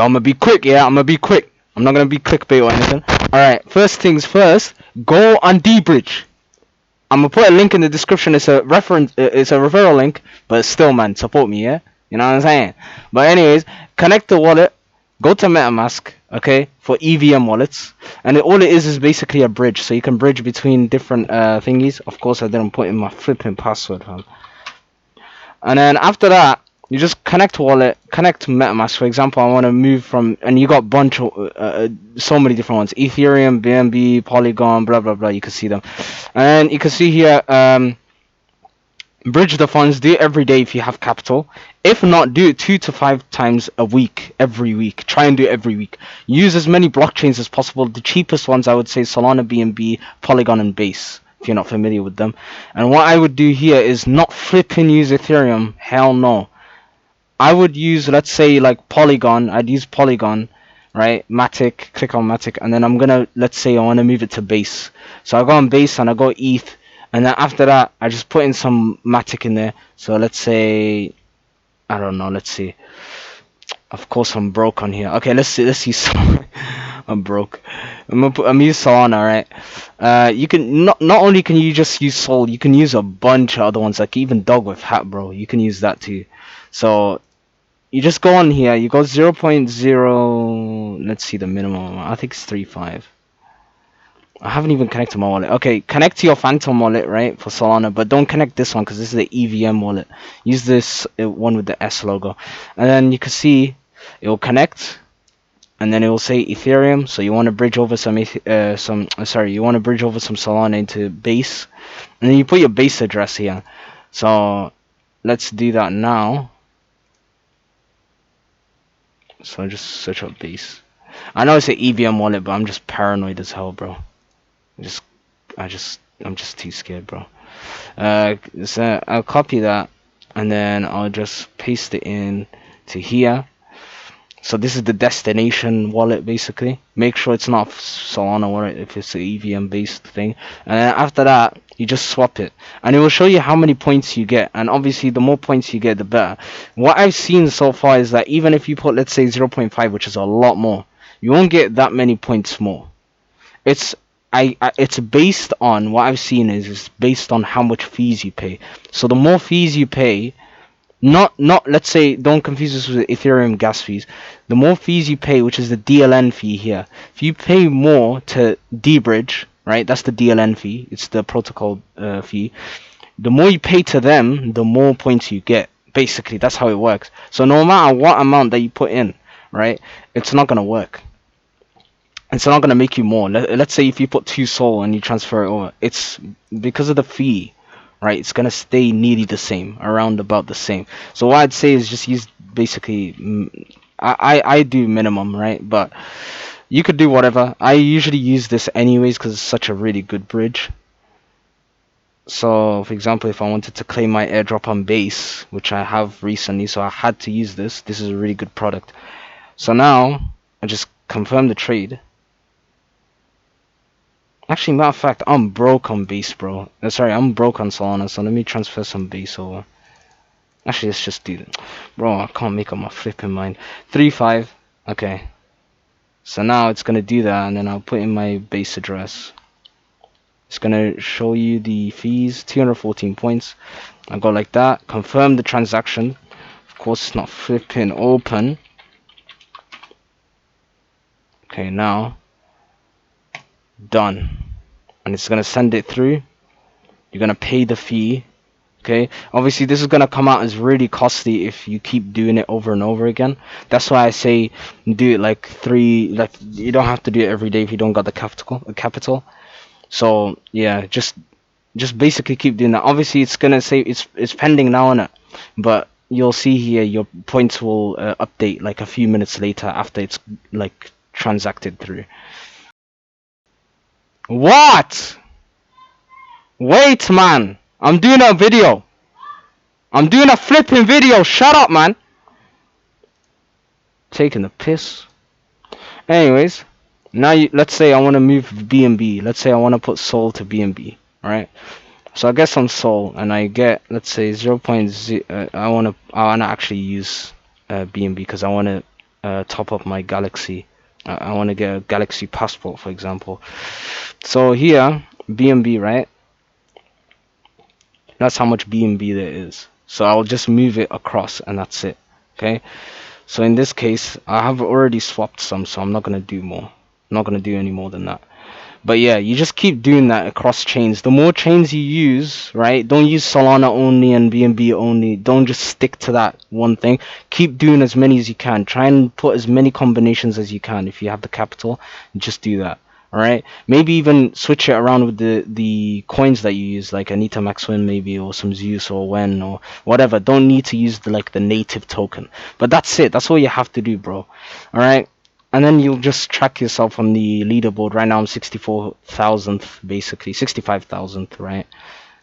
I'm gonna be quick, yeah. I'm gonna be quick. I'm not gonna be clickbait or anything. Alright, first things first, go on Debridge. I'm gonna put a link in the description. It's a reference, it's a referral link, but still, man, support me, yeah? You know what I'm saying? But anyways, connect the wallet, go to MetaMask, okay, for EVM wallets, and all it is basically a bridge, so you can bridge between different thingies. Of course, I didn't put in my flipping password, fam. And then after that, you just connect wallet, connect to MetaMask. For example, I want to move from, and you got bunch of so many different ones: Ethereum, BNB, Polygon, blah blah blah. You can see them, and you can see here, bridge the funds. Do it every day if you have capital. If not, do it 2 to 5 times a week, every week. Try and do it every week. Use as many blockchains as possible. The cheapest ones I would say Solana, BNB, Polygon, and Base, if you're not familiar with them. And what I would do here is not flipping use Ethereum. Hell no. I would use, let's say, like Polygon. I'd use Polygon, right? MATIC, click on MATIC, and then I'm gonna, let's say I want to move it to Base. So I go on Base and I go ETH, and then after that I just put in some MATIC in there. So let's say, I don't know, let's see. Of course I'm broke on here. Okay, let's see. I'm broke. I'm use Solana, right? You can not only can you just use Sol, you can use a bunch of other ones, like even Dog with Hat, bro. You can use that too. So you just go on here, you go 0.0, let's see the minimum. I think it's 3.5. I haven't even connected my wallet. Okay, connect to your Phantom wallet, right, for Solana, but don't connect this one because this is the EVM wallet. Use this one with the S logo, and then you can see it will connect, and then it will say Ethereum. So you want to bridge over some you want to bridge over some Solana into Base, and then you put your Base address here. So let's do that now. So I just search up Base. I know it's an EVM wallet, but I'm just paranoid as hell, bro. I'm just too scared, bro. So I'll copy that, and then I'll just paste it in to here. So this is the destination wallet, basically. Make sure it's not Solana wallet if it's an EVM based thing. And then after that, you just swap it, and it will show you how many points you get. And obviously, the more points you get, the better. What I've seen so far is that even if you put, let's say, 0.5, which is a lot more, you won't get that many points more. It's based on what I've seen is based on how much fees you pay. So the more fees you pay, not let's say, don't confuse this with Ethereum gas fees. The more fees you pay, which is the DLN fee here, if you pay more to Debridge, right, that's the DLN fee, it's the protocol fee. The more you pay to them, the more points you get. Basically, that's how it works. So no matter what amount that you put in, right, it's not gonna work. It's not gonna make you more. Let's say if you put 2 Sol and you transfer it over, it's because of the fee, right? It's gonna stay nearly the same, around about the same. So what I'd say is just use basically, I do minimum, right? But you could do whatever. I usually use this anyways because it's such a really good bridge. So for example, if I wanted to claim my airdrop on Base, which I have recently, so I had to use this. This is a really good product. So now I just confirm the trade. Actually, matter of fact, I'm broke on Base, bro. Sorry, I'm broke on Solana, so let me transfer some Base over. Actually, let's just do that. Bro, I can't make up my flipping mind. 3.5. Okay. So now it's gonna do that, and then I'll put in my Base address. It's gonna show you the fees, 214 points. I go like that. Confirm the transaction. Of course, it's not flipping open. Okay, now done, and it's gonna send it through. You're gonna pay the fee. Okay, obviously this is gonna come out as really costly if you keep doing it over and over again. That's why I say do it like you don't have to do it every day if you don't got the capital. So yeah, just basically keep doing that. Obviously it's gonna say it's pending now on it, but you'll see here your points will update like a few minutes later after it's like transacted through. What? Wait, man. I'm doing a video. I'm doing a flipping video. Shut up, man. Taking the piss. Anyways, now let's say I want to move BNB. Let's say I want to put Sol to BNB. Alright. So I get some Sol and I get, let's say, 0.0. I want to actually use BNB because I want to top up my Galaxy. I want to get a Galaxy passport, for example. So here, BNB, right? That's how much BNB there is. So I'll just move it across, and that's it. Okay. So in this case, I have already swapped some, so I'm not gonna do more. I'm not gonna do any more than that. But yeah, you just keep doing that across chains. The more chains you use, right? Don't use Solana only and BNB only. Don't just stick to that one thing. Keep doing as many as you can. Try and put as many combinations as you can. If you have the capital, just do that. All right. Maybe even switch it around with the coins that you use, like an ETH MATIC maybe, or some Zeus or Wen or whatever. Don't need to use the native token. But that's it. That's all you have to do, bro. All right. And then you'll just track yourself on the leaderboard. Right now I'm 64,000th, basically 65,000th, right?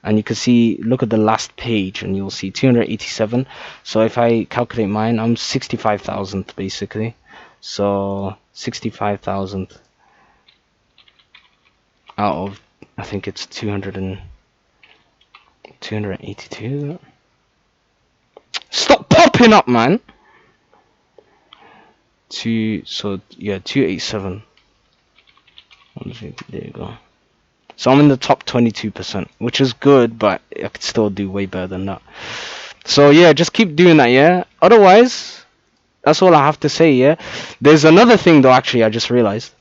And you can see, look at the last page, and you'll see 287. So if I calculate mine, I'm 65,000th basically. So 65,000th out of, I think it's 282. Stop popping up, man. So yeah, 287. There you go. So I'm in the top 22%, which is good, but I could still do way better than that. So yeah, just keep doing that, yeah. Otherwise, that's all I have to say, yeah. There's another thing though, actually, I just realized.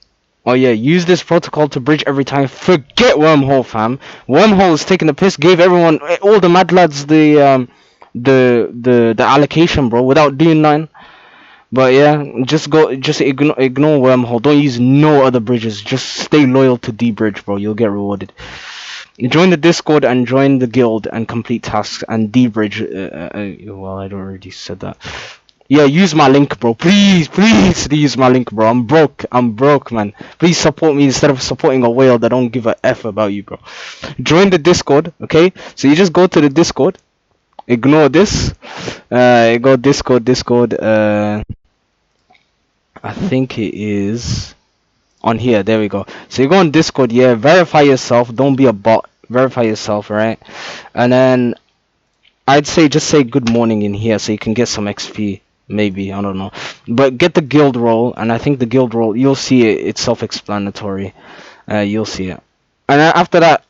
Oh yeah, use this protocol to bridge every time. Forget Wormhole, fam. Wormhole's taking the piss, gave everyone, all the mad lads, the allocation, bro, without doing nothing. But yeah, just ignore Wormhole. Don't use no other bridges. Just stay loyal to Debridge, bro. You'll get rewarded. Join the Discord and join the guild and complete tasks. And Debridge. Well, I already said that. Yeah, use my link, bro. Please use my link, bro. I'm broke, man. Please support me instead of supporting a whale that don't give a F about you, bro. Join the Discord, okay? So you just go to the Discord. Ignore this. Go Discord. I think it is on here. There we go. So you go on Discord, yeah. Verify yourself. Don't be a bot. Verify yourself, right? And then I'd say just say good morning in here so you can get some XP. Maybe, I don't know. But get the guild role, and I think the guild role, you'll see it. It's self-explanatory. You'll see it. And after that,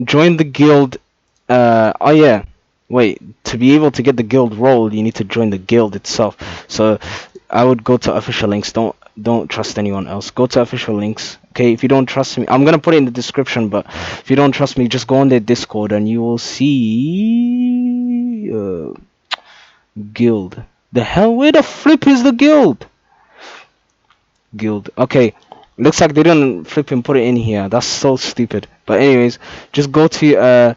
join the guild. Oh yeah. Wait, to be able to get the guild role, you need to join the guild itself. So I would go to official links. Don't trust anyone else. Go to official links. Okay, if you don't trust me, I'm gonna put it in the description. But if you don't trust me, just go on their Discord and you will see guild. The hell? Where the flip is the guild? Guild. Okay, looks like they didn't flip and put it in here. That's so stupid. But anyways, just go to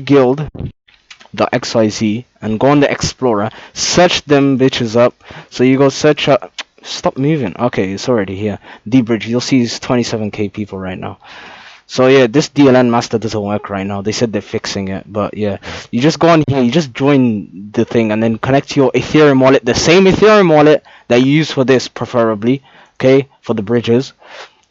guild.xyz and go on the Explorer. Search them bitches up. So you go search up. Stop moving. Okay, it's already here. Debridge. You'll see it's 27k people right now. So yeah, this DLN master doesn't work right now. They said they're fixing it, but yeah, you just go on here, you just join the thing, and then connect to your Ethereum wallet, the same Ethereum wallet that you use for this, preferably, okay, for the bridges.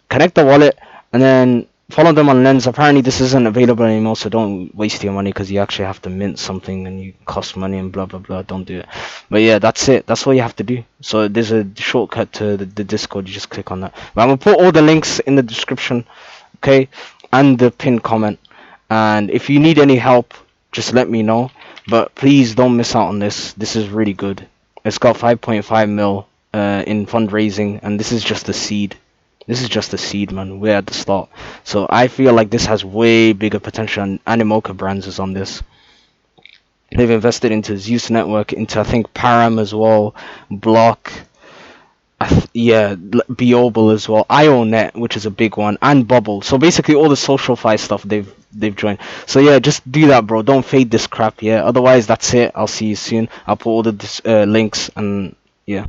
Connect the wallet, and then follow them on Lens. Apparently this isn't available anymore, so don't waste your money, because you actually have to mint something, and you cost money and blah blah blah. Don't do it. But yeah, that's it. That's all you have to do. So there's a shortcut to the Discord. You just click on that. But I'm gonna put all the links in the description. Okay, and the pinned comment, and if you need any help, just let me know. But please don't miss out on this. This is really good. It's got 5.5 mil in fundraising, and this is just a seed. This is just a seed, man. We're at the start, so I feel like this has way bigger potential. And Animoca Brands is on this. They've invested into Zeus Network, into I think Param as well, Block. Yeah, Beobel as well, IONet, which is a big one, and Bubble. So basically all the social fi stuff they've joined. So yeah, just do that, bro. Don't fade this crap, yeah. Otherwise, that's it. I'll see you soon. I'll put all the links, and yeah.